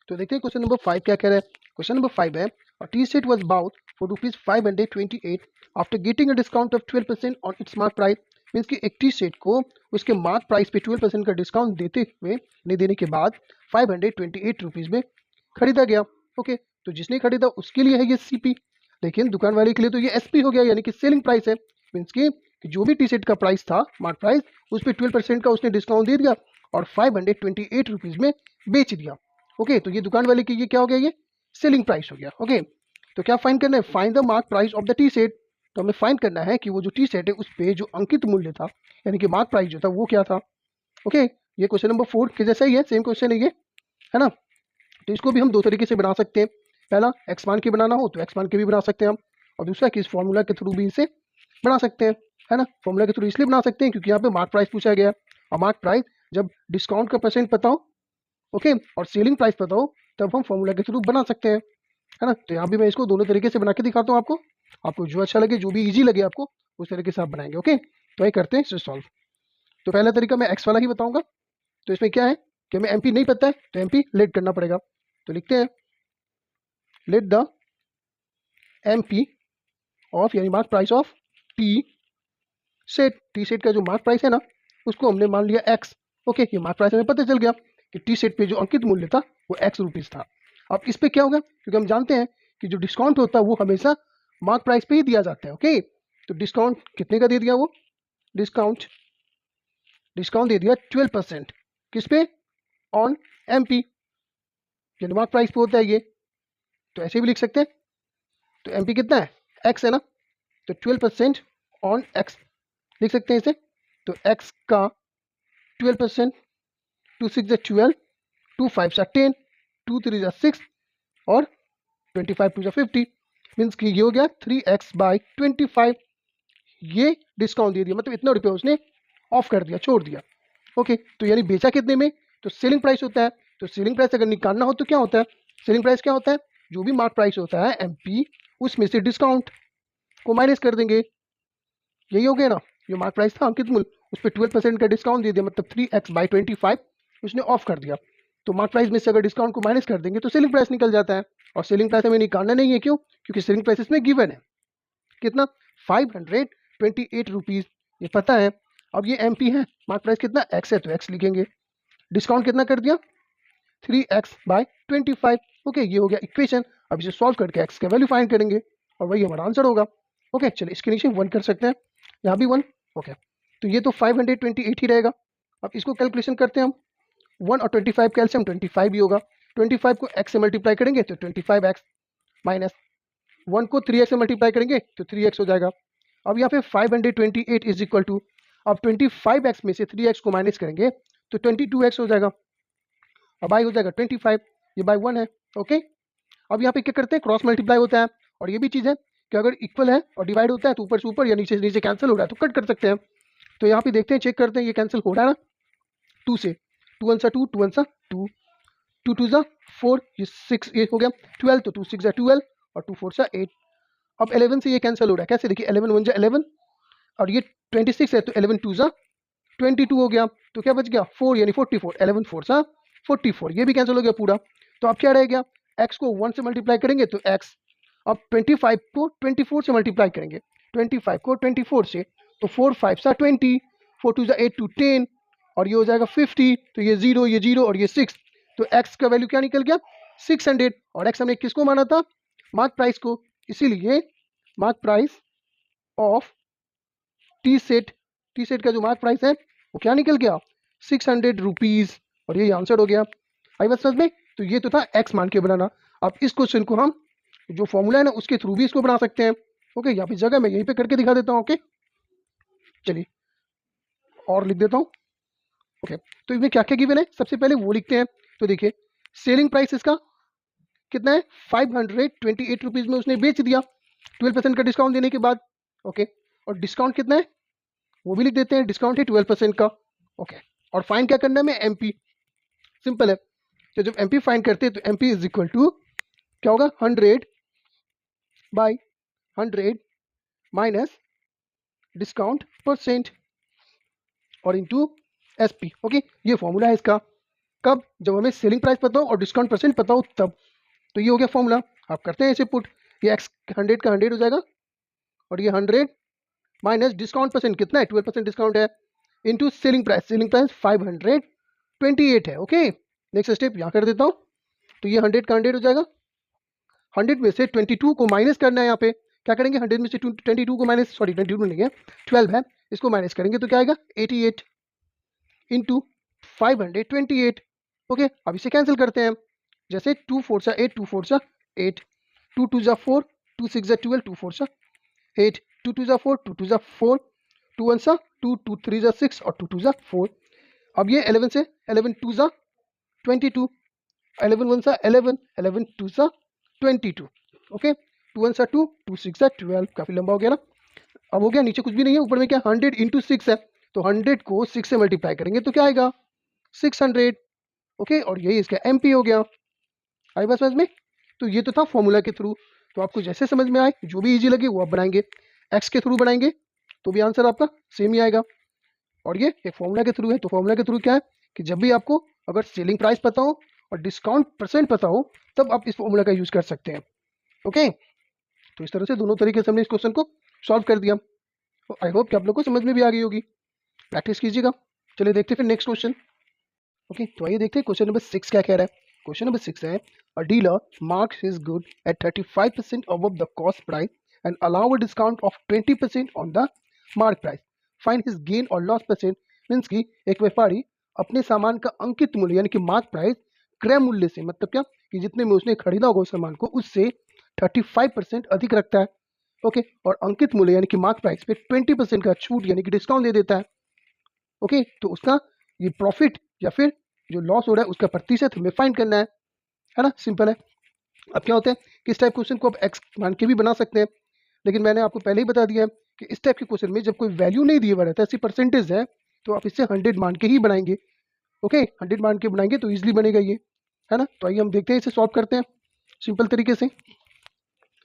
तो देखते हैं क्वेश्चन नंबर 5 क्या कह रहा है। क्वेश्चन नंबर 5 है, tea set was bought for ₹528 after getting a discount of 12% on its mark price. Means कि एक टी सेट को उसके मार्क प्राइस पे 12% का डिस्काउंट देते हुए नहीं देने के बाद 528 रुपीज में खरीदा गया। ओके, तो जिसने खरीदा उसके लिए है ये सीपी, लेकिन दुकान वाले के लिए तो ये एसपी हो गया, यानी कि सेलिंग प्राइस है। मीन्स कि जो भी टी सेट का प्राइस था मार्क प्राइस, उस पर 12% का उसने डिस्काउंट दे दिया और 528 रुपीज में बेच दिया। ओके, तो ये दुकान वाले की ये क्या हो गया, ये सेलिंग प्राइस हो गया। ओके, तो क्या फाइंड करना है, find the mark price of the T set. तो हमें फाइंड करना है कि वो जो टी सेट है उस पे जो अंकित मूल्य था, यानी कि मार्क प्राइस जो था वो क्या था। ओके, ये क्वेश्चन नंबर 4 के जैसा ही है, सेम क्वेश्चन है ये, है ना। तो इसको भी हम दो तरीके से बना सकते हैं। पहला, एक्स मान के बनाना हो तो एक्स मान के भी बना सकते हैं हम, और दूसरा कि इस फॉर्मूला के थ्रू भी इसे बना सकते हैं, है ना। फॉर्मूला के थ्रू इसलिए बना सकते हैं क्योंकि यहाँ पे मार्क प्राइस पूछा गया है, और मार्क प्राइस जब डिस्काउंट का परसेंट पता हो, ओके, और सेलिंग प्राइस पता हो, तब हम फॉर्मूला के थ्रू बना सकते हैं, है ना। तो यहाँ भी मैं इसको दोनों तरीके से बना के दिखाता हूँ आपको, आपको जो अच्छा लगे, जो भी इजी लगे आपको, उस तरीके से आप बनाएंगे। ओके, तो ये करते हैं इसे सॉल्व। तो पहला तरीका मैं एक्स वाला ही बताऊंगा। तो इसमें क्या है कि हमें एमपी नहीं पता है, तो एमपी लेट करना पड़ेगा। तो लिखते हैं लेट द एमपी ऑफ, यानी mark price of T set. T set का जो मार्क प्राइस है ना, उसको हमने मान लिया एक्स। ओके, ये मार्क प्राइस हमें पता चल गया कि टी सेट पे जो अंकित मूल्य था वो एक्स रुपीज था। अब इस पे क्या होगा, क्योंकि हम जानते हैं कि जो डिस्काउंट होता है वो हमेशा मार्क प्राइस पे ही दिया जाता है। ओके, तो डिस्काउंट कितने का दे दिया, वो डिस्काउंट डिस्काउंट दे दिया 12%। किस पे, ऑन एमपी, यानी मार्क प्राइस पे होता है ये। तो ऐसे भी लिख सकते हैं। तो एमपी कितना है, एक्स है ना, तो 12% ऑन एक्स लिख सकते हैं इसे। तो एक्स का 12%, 2 6 12, 2 5 10, 2 3 6, और 25 2 50, मीन्स कि ये हो गया 3x/25। ये डिस्काउंट दे दिया, मतलब इतना रुपया उसने ऑफ कर दिया, छोड़ दिया। ओके, तो यानी बेचा कितने में, तो सेलिंग प्राइस होता है। तो सेलिंग प्राइस अगर निकालना हो तो क्या होता है, सेलिंग प्राइस क्या होता है, जो भी मार्क प्राइस होता है एमपी, उसमें से डिस्काउंट को माइनस कर देंगे। यही हो गया ना, जो मार्क प्राइस था अंकित मूल्य, उस पर 12% का डिस्काउंट दे दिया, मतलब 3x/25 उसने ऑफ कर दिया। तो मार्क प्राइस में से अगर डिस्काउंट को माइनस कर देंगे तो सेलिंग प्राइस निकल जाता है। और सेलिंग प्राइस हमें निकालना नहीं है, क्यों, क्योंकि सेलिंग प्राइस इसमें गिवन है, कितना, 528 रुपीज, ये पता है। अब ये एमपी है, मार्क प्राइस कितना एक्स है, तो एक्स लिखेंगे। डिस्काउंट कितना कर दिया, 3x/25। ओके, ये हो गया इक्वेशन। अब इसे सॉल्व करके एक्स का वैल्यू फाइंड करेंगे और वही हमारा आंसर होगा। ओके, चलिए इसके नीचे 1 कर सकते हैं, यहाँ भी 1। ओके, तो ये तो 528 ही रहेगा। अब इसको कैलकुलेशन करते हैं हम, 1 और 25 कैल्शियम 25 ही होगा। 25 को x से मल्टीप्लाई करेंगे तो 25x, माइनस 1 को 3x से मल्टीप्लाई करेंगे तो 3x हो जाएगा। अब यहाँ पे 528 इज इक्वल टू, अब 25x में से 3x को माइनस करेंगे तो 22x हो जाएगा। अब आई हो जाएगा 25, ये बाय 1 है। ओके, अब यहाँ पे क्या करते हैं, क्रॉस मल्टीप्लाई होता है, और ये भी चीज़ है कि अगर इक्वल है और डिवाइड होता है तो ऊपर से ऊपर या नीचे से नीचे कैंसिल हो रहा है तो कट कर सकते हैं। तो यहाँ पे देखते हैं, चेक करते हैं, ये कैंसिल हो रहा है ना 2 से, 2 1 2, 2 1 2, 2 2 4, ये 6, ये हो गया 12, तो 2 6 12 और 2 4 8। अब 11 से ये कैंसिल हो रहा है, कैसे, देखिए 11 1 11, और ये 26 है तो 11 2 22 हो गया, तो क्या बच गया 4, यानी 44, 11 4 44, ये भी कैंसिल हो गया पूरा। तो अब क्या रह गया, x को 1 से मल्टीप्लाई करेंगे तो x, अब 25 को 24 से मल्टीप्लाई करेंगे, 25 को 24 से, तो 4 5 20, 4 2 8 2 10, और ये हो जाएगा 50, तो ये 0 और ये 6, तो x का वैल्यू क्या निकल गया 600। और x हमने किसको माना था, मार्क प्राइस को, इसीलिए mark price of T set का जो मार्क प्राइस है वो क्या निकल गया 600 रुपीज, और ये आंसर हो गया। आई बात समझ में। तो ये तो था x मान के बनाना। अब इस क्वेश्चन को हम जो फॉर्मूला है ना उसके थ्रू भी इसको बना सकते हैं। ओके, यहाँ पे जगह मैं यहीं पे करके दिखा देता हूँ। ओके, चलिए और लिख देता हूँ। ओके, तो इसमें क्या क्या गिवन है, सबसे पहले वो लिखते हैं। तो देखिए, सेलिंग प्राइस इसका कितना है 528 रुपीज में उसने बेच दिया 12% का डिस्काउंट देने के बाद। ओके, और डिस्काउंट कितना है वो भी लिख देते हैं, डिस्काउंट है 12% का। ओके, और फाइन क्या करना है हमें, एमपी, सिंपल है। तो जब एमपी फाइन करते हैं तो एमपी इज इक्वल टू क्या होगा, 100/100 माइनस डिस्काउंट परसेंट और इनटू एसपी। ओके, ये फॉर्मूला है इसका। कब? जब हमें सेलिंग प्राइस पता हो और डिस्काउंट परसेंट पता हो तब। तो ये हो गया फॉर्मूला। आप करते हैं इसे पुट, ये एक्स 100 का 100 हो जाएगा और ये 100 माइनस डिस्काउंट परसेंट कितना है, 12% डिस्काउंट है, इंटू सेलिंग प्राइस 528 है। ओके, नेक्स्ट स्टेप यहाँ कर देता हूँ। तो ये 100 का 100 हो जाएगा, 100 में से 22 को माइनस करना है। यहाँ पे क्या करेंगे, 100 में से 22 को माइनस, सॉरी 22 नहीं है 12 है, इसको माइनस करेंगे तो क्या आएगा 88 इंटू 528। ओके, अब इसे कैंसिल करते हैं। जैसे 2 4 सा 8, 2 4 सा 8, 2 2 सा 4, 2 6 सा 12, 2 4 सा 8, 2 2 सा 4, 2 2 सा 4, 2 1 सा 2, 2 3 सा 6 और 2 2 सा 4। अब ये 11 से 11 2 सा 22, 11 1 सा 11, 11 2 सा 22। ओके, 2 1 सा 2, 2 6 सा 12, काफ़ी लंबा हो गया ना। अब हो गया, नीचे कुछ भी नहीं है, ऊपर में क्या 100 इंटू 6 है, तो 100 को 6 से मल्टीप्लाई करेंगे तो क्या आएगा 600। ओके, और यही इसका एमपी हो गया। आई बात समझ में? तो ये तो था फॉर्मूला के थ्रू। तो आपको जैसे समझ में आए, जो भी इजी लगे वो आप बनाएंगे। एक्स के थ्रू बनाएंगे तो भी आंसर आपका सेम ही आएगा। और ये एक फॉर्मूला के थ्रू है, तो फॉर्मूला के थ्रू क्या है कि जब भी आपको अगर सेलिंग प्राइस पता हो और डिस्काउंट परसेंट पता हो तब आप इस फॉर्मूला का यूज कर सकते हैं। ओके, तो इस तरह से दोनों तरीके से हमने इस क्वेश्चन को सॉल्व कर दिया। तो आई होप कि आप लोग को समझ में भी आ गई होगी, प्रैक्टिस कीजिएगा। चलिए देखते हैं फिर नेक्स्ट क्वेश्चन। ओके, तो आइए देखते हैं क्वेश्चन नंबर 6 क्या कह रहा है। क्वेश्चन नंबर 6 है, अ dealer marks his good at 35% above the cost price and allow a discount of 20% on the mark price. Find his gain or loss percent। Means कि एक व्यापारी अपने सामान का अंकित मूल्य यानी कि मार्क प्राइस क्रय मूल्य से, मतलब क्या कि जितने में उसने खरीदा होगा उस सामान को उससे 35% अधिक रखता है। ओके, और अंकित मूल्य यानी कि मार्क प्राइस पे 20% का छूट यानी कि डिस्काउंट दे देता है। ओके, तो उसका ये प्रॉफिट या फिर जो लॉस हो रहा है उसका प्रतिशत हमें फाइंड करना है ना, सिंपल है। अब क्या होता है कि इस टाइप क्वेश्चन को आप एक्स मान के भी बना सकते हैं, लेकिन मैंने आपको पहले ही बता दिया है कि इस टाइप के क्वेश्चन में जब कोई वैल्यू नहीं दिया हुआ रहता है, ऐसी परसेंटेज है, तो आप इससे 100 मान के ही बनाएंगे। ओके, 100 मान के बनाएंगे तो ईजिली बनेगा ये, है ना। तो आइए हम देखते हैं, इसे सॉल्व करते हैं सिंपल तरीके से।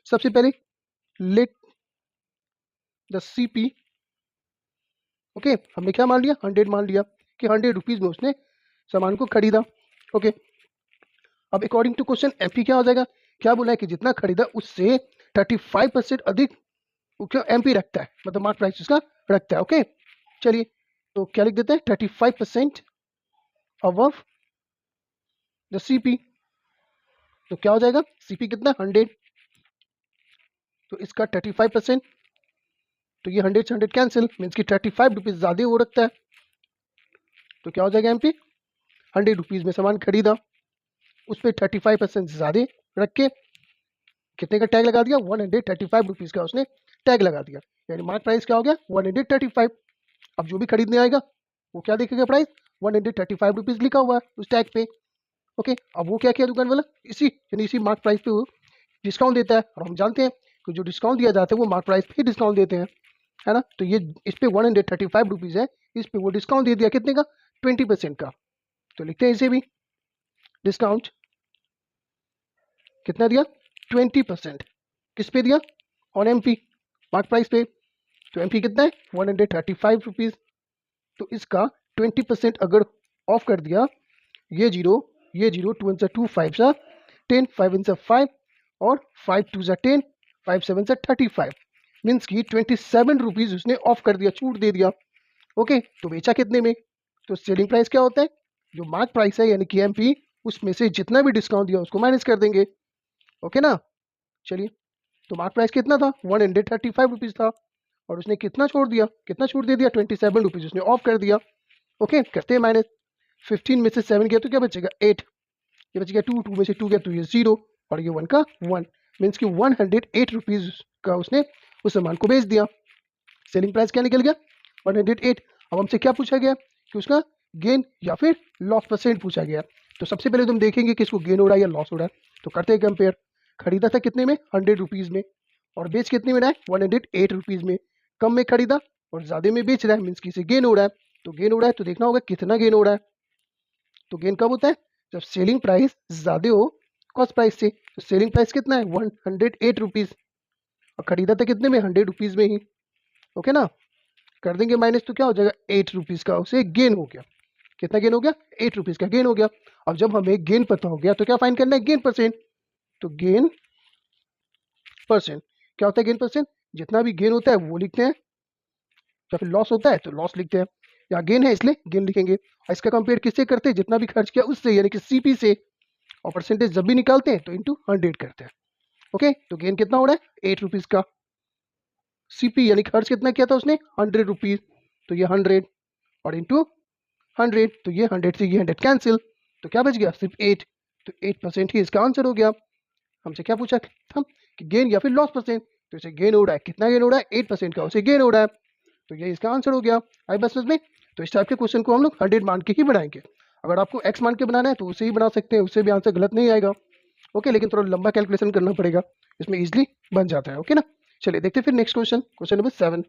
सबसे पहले लेट द सीपी, ओके, हमने क्या मान लिया 100 मान लिया कि 100 रुपीज़ में उसने सामान को खरीदा। ओके, अब अकॉर्डिंग टू क्वेश्चन एमपी क्या हो जाएगा, क्या बोला है कि जितना खरीदा उससे 35% अधिक एमपी रखता है, मतलब मार्क प्राइस उसका रखता है। ओके, चलिए तो क्या लिख देते हैं 35% अबव द सीपी। तो क्या हो जाएगा, सीपी कितना 100, तो इसका 35%, तो ये 100 से 100 कैंसिल, मीन्स की 35 रुपीज़ ज़्यादा वो रखता है। तो क्या हो जाएगा एमपी, 100 रुपीज़ में सामान खरीदा, उस पर 35% ज़्यादा रख के कितने का टैग लगा दिया, 135 रुपीज़ का उसने टैग लगा दिया, यानी मार्क प्राइस क्या हो गया 135। अब जो भी खरीदने आएगा वो क्या देखेगा, प्राइस 135 रुपीज़ लिखा हुआ है उस टैग पे। ओके, अब वो क्या किया दुकान वाला, इसी मार्क प्राइस पे वो डिस्काउंट देता है, और हम जानते हैं कि जो डिस्काउंट दिया जाता है वो मार्क प्राइस पे ही डिस्काउंट देते हैं, है ना। तो ये इस पे 135 रुपीज़ है, इस पे वो डिस्काउंट दे दिया कितने का, 20% का। तो लिखते हैं इसे भी, डिस्काउंट कितना दिया 20%, किस पे दिया, ऑन एमपी, मार्क प्राइस पे। तो एमपी कितना है 135 रुपीज़, तो इसका 20% अगर ऑफ कर दिया, ये जीरो 2 सा 2, 5 सा 10, 5 इन सा 5 और 5 2 सा 10, 5 7 सा 35, मीन्स की 27 रुपीज़ उसने ऑफ कर दिया, छूट दे दिया। ओके, तो बेचा कितने में, तो सेलिंग प्राइस क्या होता है, जो मार्क प्राइस है यानी कि एमपी, उसमें से जितना भी डिस्काउंट दिया उसको माइनस कर देंगे। ओके ना, चलिए, तो मार्क प्राइस कितना था 135 रुपीज़ था, और उसने कितना छोड़ दिया, कितना छूट दे दिया 27 रुपीज़ उसने ऑफ कर दिया। ओके, करते हैं माइनस, 15 में से 7 गया तो क्या बचेगा 8, ये बच गया 2, 2 में से 2 गया तो ये 0, और ये 1 का 1, मीन्स कि 108 रुपीज़ का उसने उस सामान को बेच दिया। सेलिंग प्राइस क्या निकल गया 108। अब हमसे क्या पूछा गया कि उसका गेन या फिर लॉस परसेंट पूछा गया। तो सबसे पहले तुम देखेंगे कि इसको गेन हो रहा है या लॉस हो रहा है। तो करते हैं कंपेयर, खरीदा था कितने में 100 रुपीज़ में, और बेच कितने में रहा है 108 रुपीज़ में। कम में खरीदा और ज़्यादा में बेच रहा है, मीन्स कि इसे गेन हो रहा है। तो गेन हो रहा है तो देखना होगा कितना गेन हो रहा है। तो गेन कब होता है, जब सेलिंग प्राइस ज़्यादा हो कॉस्ट प्राइस से। तो सेलिंग प्राइस कितना है 108 रुपीज़, और खरीदा था कितने में 100 रुपीज़ में ही। ओके ना, कर देंगे माइनस तो क्या हो जाएगा 8 रुपीज़ का उसे गेन हो गया। कितना गेन हो गया, 8 रुपीज़ का गेन हो गया। अब जब हमें गेन पता हो गया तो क्या फाइंड करना है, गेन परसेंट। तो गेन परसेंट क्या होता है, गेन परसेंट, जितना भी गेन होता है वो लिखते हैं, या फिर लॉस होता है तो लॉस लिखते हैं। यहाँ गेन है इसलिए गेन लिखेंगे, और इसका कंपेयर किससे करते हैं, जितना भी खर्च किया उससे, यानी कि सीपी से। और परसेंटेज जब भी निकालते हैं तो इंटू 100 करते हैं। ओके, तो गेन कितना हो रहा है, 8 रुपीज़ का। सीपी यानी खर्च कितना किया था उसने, 100 रुपीज़, तो ये 100 और इंटू 100, तो ये 100 से ये 100 कैंसिल, तो क्या बच गया, सिर्फ 8। तो 8% ही इसका आंसर हो गया। हमसे क्या पूछा था कि गेन या फिर लॉस परसेंट, तो इसे गेन हो रहा है, कितना गेन हो रहा है, 8% का उसे गेन हो रहा है, तो ये इसका आंसर हो गया। आई बस में। तो इस टाइप के क्वेश्चन को हम लोग 100 मान के ही बनाएंगे। अगर आपको एक्स मान के बनाना है तो उसे ही बना सकते हैं, उससे भी आंसर गलत नहीं आएगा। ओके, लेकिन थोड़ा लंबा कैलकुलेशन करना पड़ेगा, इसमें इजिली बन जाता है। ओके ना, चलिए देखते हैं फिर नेक्स्ट क्वेश्चन, क्वेश्चन नंबर 7।